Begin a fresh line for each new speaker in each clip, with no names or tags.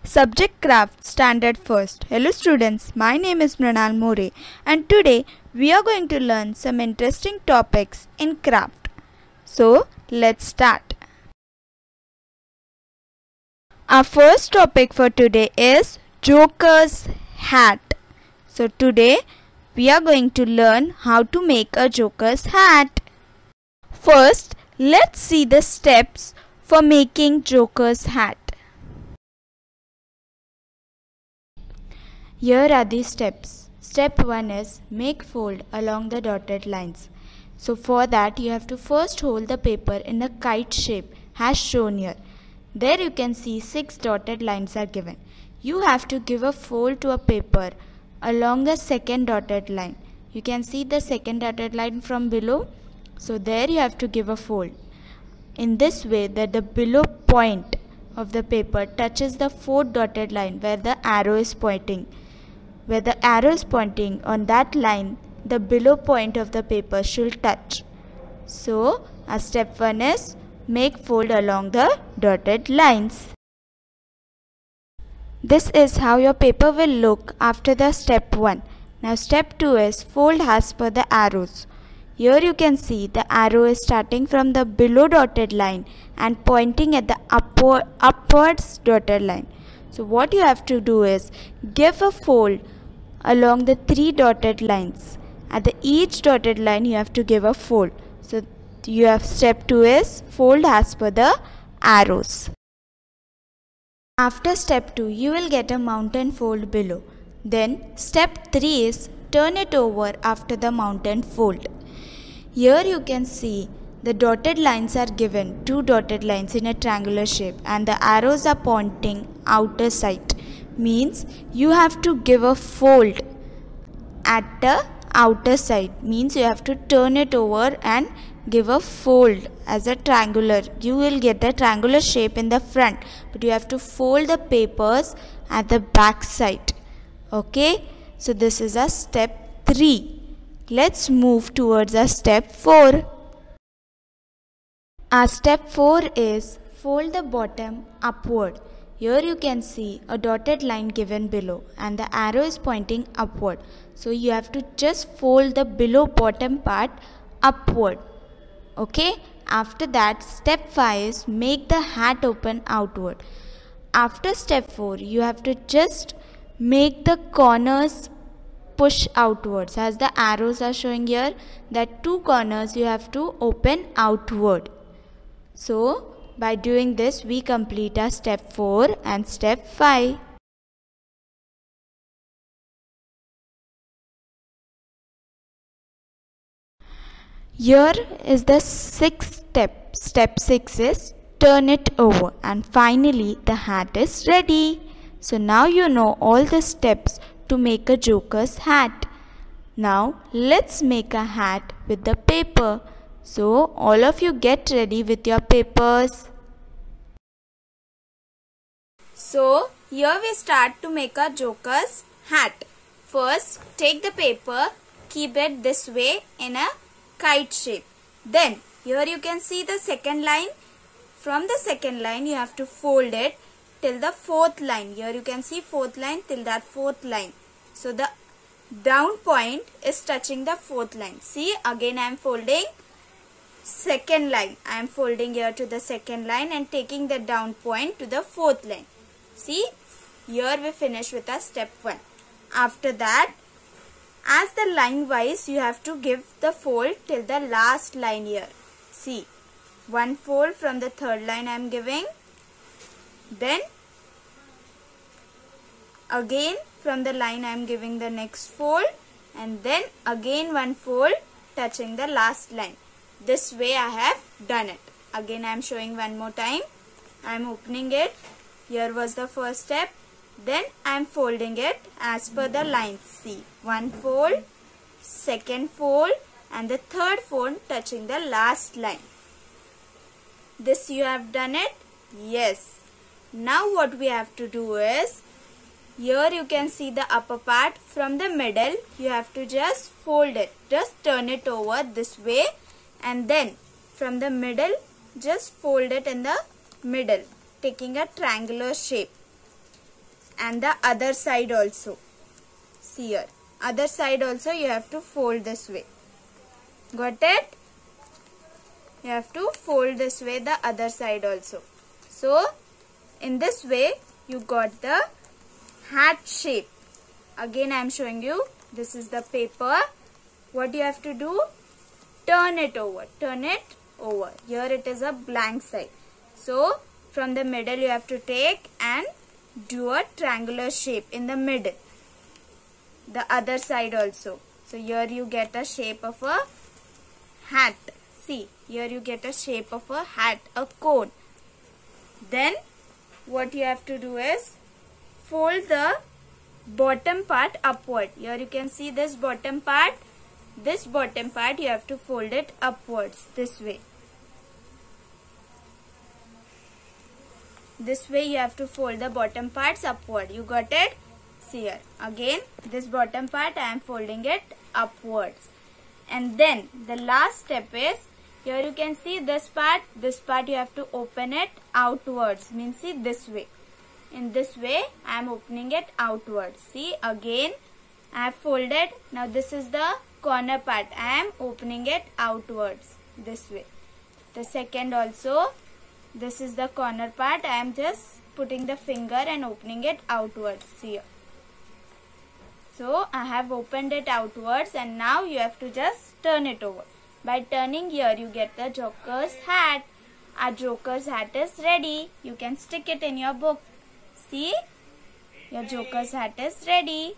Subject Craft Standard First. Hello students, my name is Mrinal More and today we are going to learn some interesting topics in craft. So let's start. Our first topic for today is Joker's hat. So today we are going to learn how to make a Joker's hat. First, let's see the steps for making Joker's hat. Here are the steps. Step 1 is make fold along the dotted lines. So for that you have to first hold the paper in a kite shape as shown here. There you can see 6 dotted lines are given. You have to give a fold to a paper along the second dotted line. You can see the second dotted line from below. So there you have to give a fold. In this way that the below point of the paper touches the fourth dotted line where the arrow is pointing. Where the arrow is pointing on that line, the below point of the paper should touch. So, step 1 is make fold along the dotted lines. This is how your paper will look after the step 1. Now step 2 is fold as per the arrows. Here you can see the arrow is starting from the below dotted line and pointing at the upwards dotted line. So what you have to do is give a fold along the 3 dotted lines. At each dotted line you have to give a fold. So you have step 2 is fold as per the arrows. After step 2 you will get a mountain fold below. Then step 3 is turn it over after the mountain fold. Here you can see the dotted lines are given, 2 dotted lines in a triangular shape, and the arrows are pointing outer side. Means you have to give a fold at the outer side. Means you have to turn it over and give a fold as a triangular. You will get the triangular shape in the front, but you have to fold the papers at the back side. Okay, so this is a step 3. Let's move towards a step 4. Our step 4 is fold the bottom upward. Here you can see a dotted line given below and the arrow is pointing upward. So you have to just fold the below bottom part upward. Okay. After that step 5 is make the hat open outward. After step 4 you have to just make the corners push outwards. As the arrows are showing here, that 2 corners you have to open outward. So by doing this, we complete our step 4 and step 5. Here is the 6th step. Step 6 is turn it over, and finally the hat is ready. So now you know all the steps to make a Joker's hat. Now let's make a hat with the paper. So all of you get ready with your papers. So here we start to make a Joker's hat. First take the paper, keep it this way in a kite shape. Then here you can see the second line. From the second line you have to fold it till the 4th line. Here you can see 4th line till that 4th line. So the down point is touching the 4th line. See, again I am folding second line. I am folding here to the second line and taking the down point to the 4th line. See, here we finish with our step 1. After that, as the line wise you have to give the fold till the last line here. See, one fold from the 3rd line I am giving. Then again from the line I am giving the next fold, and then again one fold touching the last line. This way I have done it. Again I am showing one more time. I am opening it. Here was the first step. Then I am folding it as per the lines. See, one fold, second fold, and the 3rd fold touching the last line. This you have done it? Yes. Now what we have to do is, here you can see the upper part. From the middle you have to just fold it. Just turn it over this way, and then from the middle just fold it in the middle, taking a triangular shape. and the other side also. See here, other side also you have to fold this way. Got it? You have to fold this way the other side also. So in this way you got the hat shape. Again I am showing you, this is the paper. What you have to do? Turn it over. Turn it over. Here it is a blank side. So from the middle you have to take and do a triangular shape in the middle. The other side also. So here you get a shape of a hat. See, here you get a shape of a hat, a cone. Then what you have to do is fold the bottom part upward. Here you can see this bottom part. This bottom part you have to fold it upwards this way. This way you have to fold the bottom parts upward. You got it? See here. Again this bottom part I am folding it upwards. And then the last step is, here you can see this part you have to open it outwards. Means see this way. In this way I am opening it outwards. See, again I have folded. Now this is the corner part. I am opening it outwards this way. The second also, this is the corner part. I am just putting the finger and opening it outwards. See here. So I have opened it outwards, and now you have to just turn it over. By turning here you get the Joker's hat. Our Joker's hat is ready. You can stick it in your book. See, your Joker's hat is ready.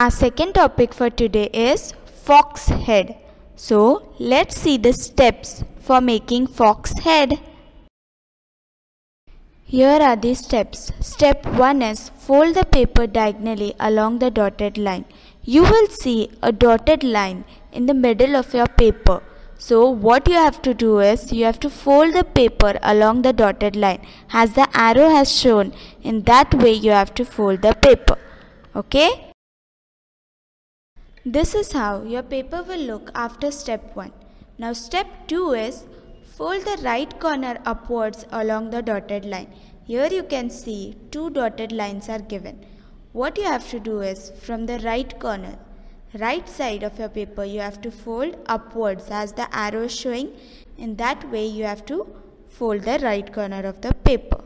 Our second topic for today is fox head. So let's see the steps for making fox head. Here are the steps. Step 1 is fold the paper diagonally along the dotted line. You will see a dotted line in the middle of your paper. So what you have to do is, you have to fold the paper along the dotted line as the arrow has shown. In that way you have to fold the paper. Okay? This is how your paper will look after step 1. Now step 2 is fold the right corner upwards along the dotted line. Here you can see 2 dotted lines are given. What you have to do is, from the right corner, right side of your paper, you have to fold upwards as the arrow is showing. In that way you have to fold the right corner of the paper.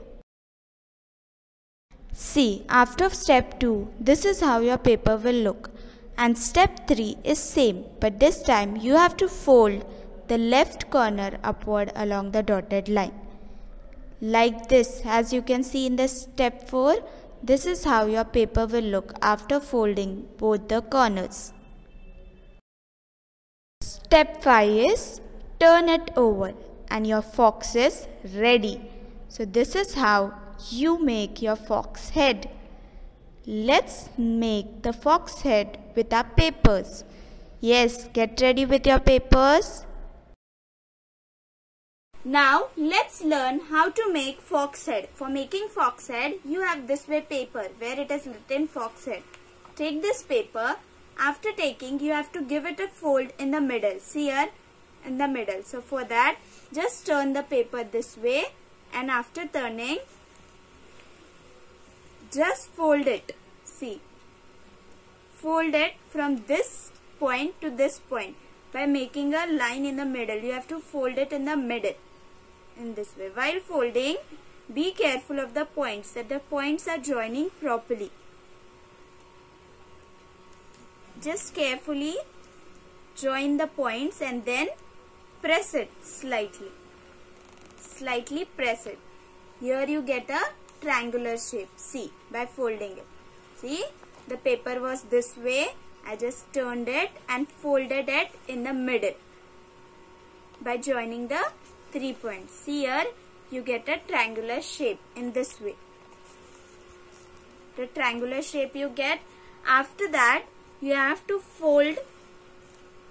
See, after step 2, this is how your paper will look. And step 3 is same, but this time you have to fold the left corner upward along the dotted line. Like this, as you can see in the step 4, this is how your paper will look after folding both the corners. Step 5 is turn it over and your fox is ready. So this is how you make your fox head. Let's make the fox head with our papers. Yes, get ready with your papers. Now let's learn how to make fox head. For making fox head, you have this way paper where it is written fox head. Take this paper. After taking, you have to give it a fold in the middle. See here, in the middle. So for that, just turn the paper this way, and after turning, just fold it. See, fold it from this point to this point. By making a line in the middle, you have to fold it in the middle. In this way. While folding, be careful of the points, that the points are joining properly. Just carefully join the points and then press it slightly. Slightly press it. Here you get a triangular shape. See, by folding it. See, the paper was this way. I just turned it and folded it in the middle by joining the 3 points. See here, you get a triangular shape in this way. The triangular shape you get. After that, you have to fold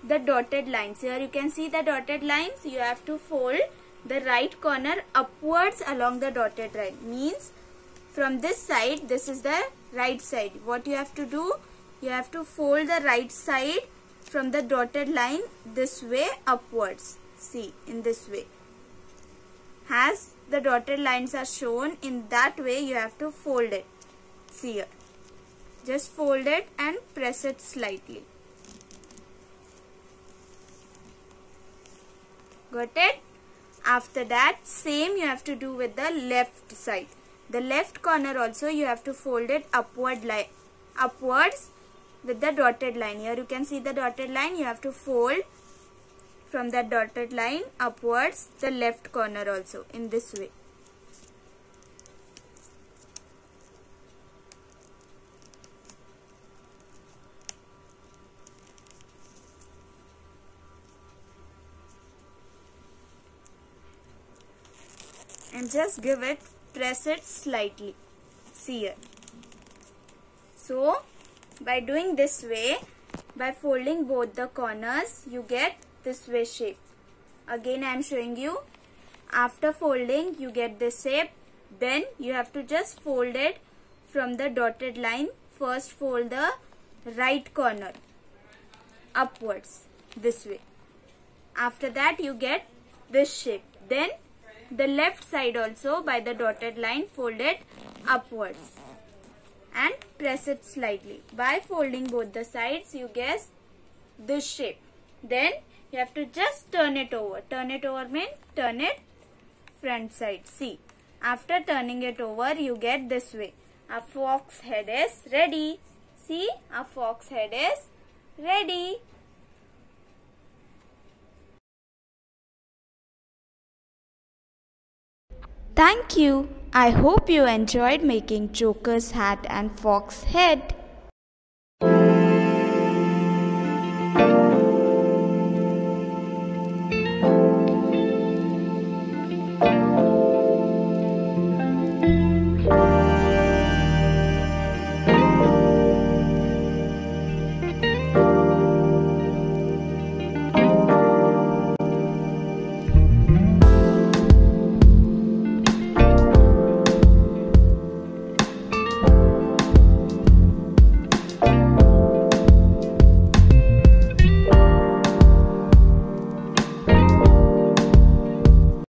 the dotted lines. Here you can see the dotted lines. You have to fold the right corner upwards along the dotted line. Means from this side, this is the right side. What you have to do? You have to fold the right side from the dotted line this way upwards. See, in this way. As the dotted lines are shown, in that way you have to fold it. See here. Just fold it and press it slightly. Got it? After that, same you have to do with the left side. The left corner also you have to fold it upwards with the dotted line. Here you can see the dotted line. You have to fold from that dotted line upwards the left corner also in this way. And just press it slightly. See here. So, by doing this way, by folding both the corners, you get this way shape. Again I am showing you. After folding, you get this shape. Then you have to just fold it from the dotted line. First fold the right corner upwards this way. After that you get this shape. Then the left side also by the dotted line fold it upwards and press it slightly. By folding both the sides you get this shape. Then you have to just turn it over. Turn it over means turn it front side. See, after turning it over you get this way. Our fox head is ready. See, our fox head is ready.
Thank you. I hope you enjoyed making Joker's hat and fox head.